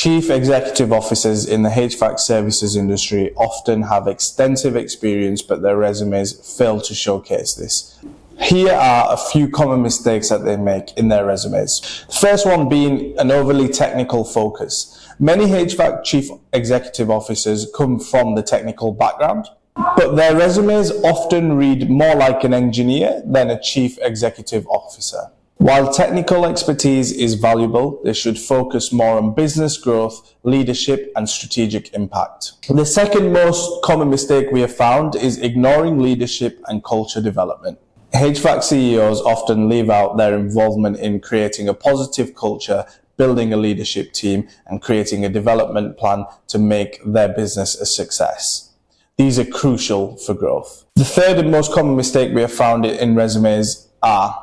Chief executive officers in the HVAC services industry often have extensive experience, but their resumes fail to showcase this. Here are a few common mistakes that they make in their resumes. The first one being an overly technical focus. Many HVAC chief executive officers come from the technical background, but their resumes often read more like an engineer than a chief executive officer. While technical expertise is valuable, they should focus more on business growth, leadership, and strategic impact. The second most common mistake we have found is ignoring leadership and culture development. HVAC CEOs often leave out their involvement in creating a positive culture, building a leadership team, and creating a development plan to make their business a success. These are crucial for growth. The third and most common mistake we have found in resumes are: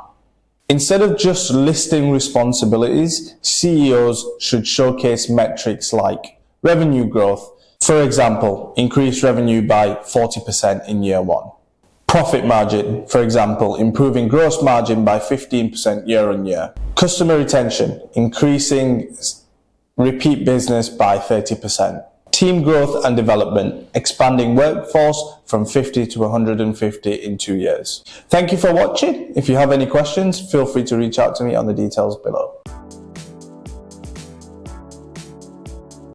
instead of just listing responsibilities, CEOs should showcase metrics like revenue growth. For example, increase revenue by 40% in year one. Profit margin, for example, improving gross margin by 15% year on year. Customer retention, increasing repeat business by 30%. Team growth and development, expanding workforce from 50 to 150 in 2 years. Thank you for watching. If you have any questions, feel free to reach out to me on the details below.